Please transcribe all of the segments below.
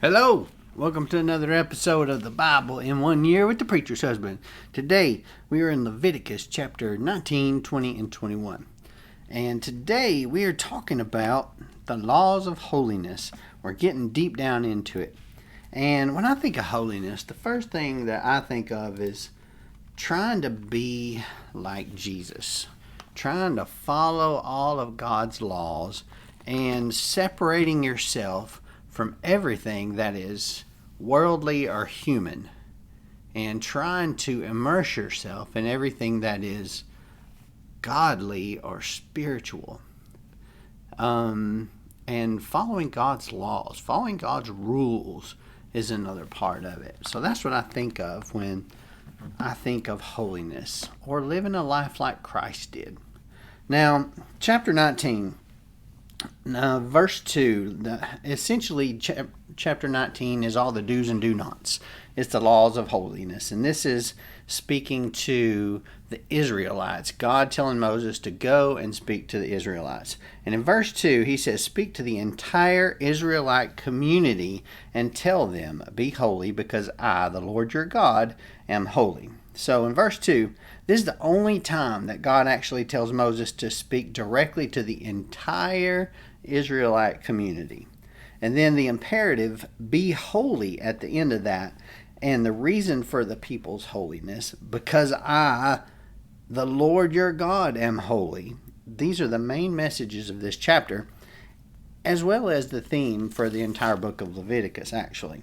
Hello! Welcome to another episode of the Bible in 1 year with the preacher's husband. Today we are in Leviticus chapter 19, 20, and 21. And today we are talking about the laws of holiness. We're getting deep down into it. And when I think of holiness, the first thing that I think of is trying to be like Jesus. Trying to follow all of God's laws and separating yourself from everything that is worldly or human, and trying to immerse yourself in everything that is godly or spiritual, and following God's laws, following God's rules is another part of it. So that's what I think of when I think of holiness, or living a life like Christ did. Now, chapter 19, verse 2, essentially chapter 19 is all the do's and do nots. It's the laws of holiness. And this is speaking to the Israelites. God telling Moses to go and speak to the Israelites. And in verse 2, he says, "Speak to the entire Israelite community and tell them, be holy, because I, the Lord your God, am holy." So in verse 2, this is the only time that God actually tells Moses to speak directly to the entire Israelite community. And then the imperative, be holy, at the end of that. And the reason for the people's holiness, because I, the Lord your God, am holy. These are the main messages of this chapter, as well as the theme for the entire book of Leviticus, actually.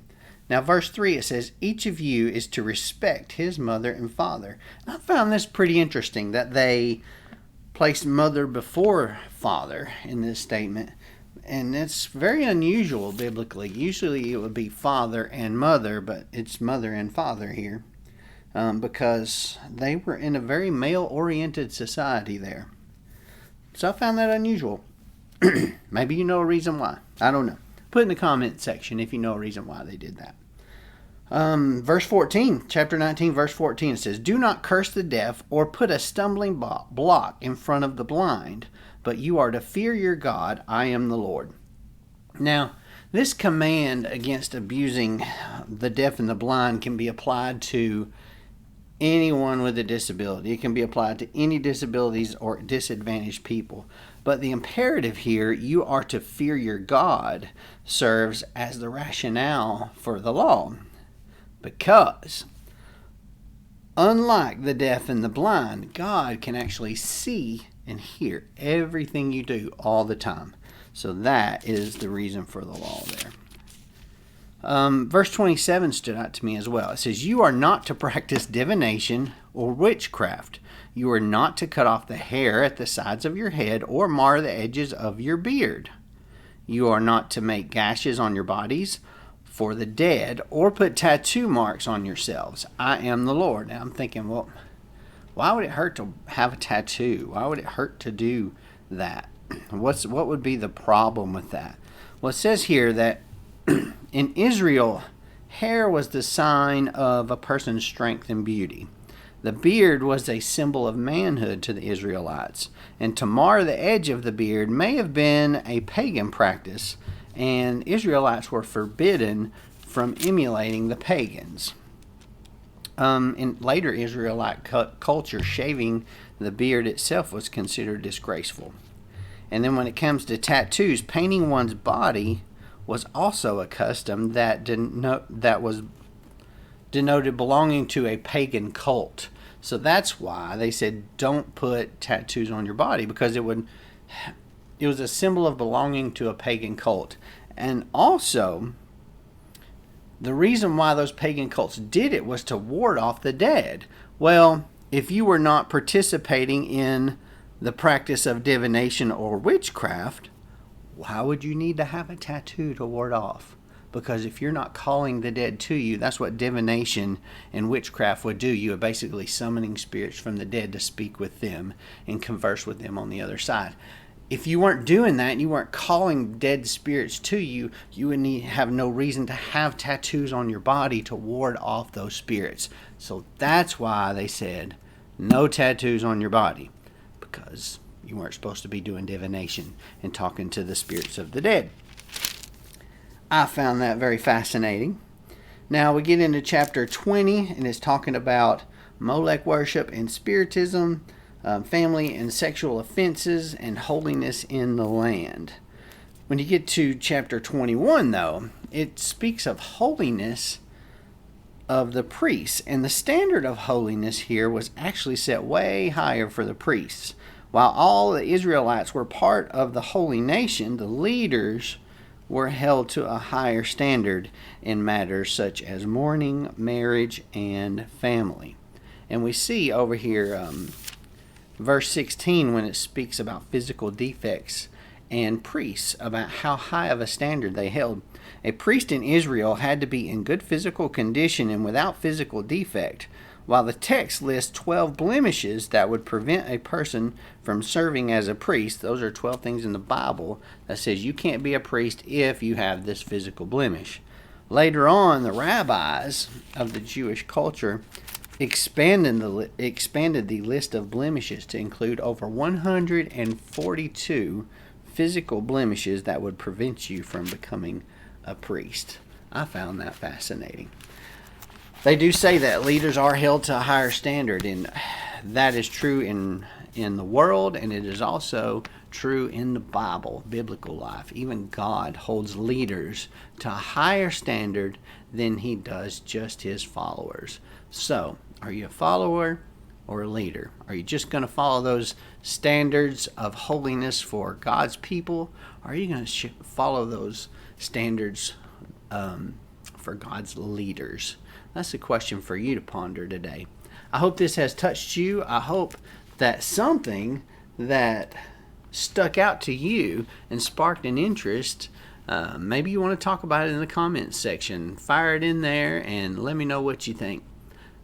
Now, verse 3, it says, each of you is to respect his mother and father. And I found this pretty interesting, that they placed mother before father in this statement. And it's very unusual biblically. Usually it would be father and mother, but it's mother and father here, because they were in a very male-oriented society there. So I found that unusual. Maybe you know a reason why. I don't know. Put in the comment section if you know a reason why they did that. Verse 14, chapter 19, verse 14, it says, "Do not curse the deaf or put a stumbling block in front of the blind, but you are to fear your God. I am the Lord." Now, this command against abusing the deaf and the blind can be applied to anyone with a disability. It can be applied to any disabilities or disadvantaged people. But the imperative here, you are to fear your God, serves as the rationale for the law. Because, unlike the deaf and the blind, God can actually see and hear everything you do all the time. So that is the reason for the law there. Verse 27 stood out to me as well. It says, "You are not to practice divination or witchcraft. You are not to cut off the hair at the sides of your head or mar the edges of your beard. You are not to make gashes on your bodies for the dead or put tattoo marks on yourselves. I am the Lord." Now I'm thinking, well, why would it hurt to have a tattoo? Why would it hurt to do that? What would be the problem with that? Well, it says here that in Israel, hair was the sign of a person's strength and beauty. The beard was a symbol of manhood to the Israelites, and to mar the edge of the beard may have been a pagan practice, and Israelites were forbidden from emulating the pagans. In later Israelite culture, shaving the beard itself was considered disgraceful. And then when it comes to tattoos, painting one's body was also a custom that was denoted belonging to a pagan cult. So that's why they said don't put tattoos on your body, because it was a symbol of belonging to a pagan cult. And also, the reason why those pagan cults did it was to ward off the dead. Well, if you were not participating in the practice of divination or witchcraft, why would you need to have a tattoo to ward off? Because if you're not calling the dead to you, that's what divination and witchcraft would do. You are basically summoning spirits from the dead to speak with them and converse with them on the other side. If you weren't doing that and you weren't calling dead spirits to you, you would have no reason to have tattoos on your body to ward off those spirits. So that's why they said no tattoos on your body, because you weren't supposed to be doing divination and talking to the spirits of the dead. I found that very fascinating. Now we get into chapter 20, and it's talking about Molech worship and spiritism, family and sexual offenses, and holiness in the land. When you get to chapter 21, though, it speaks of holiness of the priests. And the standard of holiness here was actually set way higher for the priests. While all the Israelites were part of the holy nation, the leaders were held to a higher standard in matters such as mourning, marriage, and family. And we see over here, verse 16, when it speaks about physical defects and priests, about how high of a standard they held. A priest in Israel had to be in good physical condition and without physical defect, while the text lists 12 blemishes that would prevent a person from serving as a priest. Those are 12 things in the Bible that says you can't be a priest if you have this physical blemish. Later on, the rabbis of the Jewish culture expanded the list of blemishes to include over 142 physical blemishes that would prevent you from becoming a priest. I found that fascinating. They do say that leaders are held to a higher standard, and that is true in the world, and it is also true in the Bible, biblical life. Even God holds leaders to a higher standard than he does just his followers. So, are you a follower or a leader? Are you just going to follow those standards of holiness for God's people? Or are you going to follow those standards for God's leaders? That's a question for you to ponder today. I hope this has touched you. I hope that something that stuck out to you and sparked an interest, maybe you want to talk about it in the comments section. Fire it in there and let me know what you think.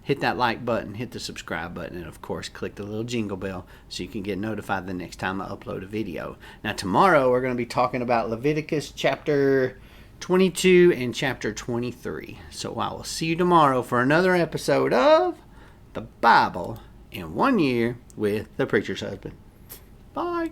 Hit that like button, hit the subscribe button, and of course click the little jingle bell so you can get notified the next time I upload a video. Now tomorrow we're going to be talking about Leviticus chapter 22 and chapter 23. So I will see you tomorrow for another episode of the Bible in 1 year with the Preacher's Husband. Bye.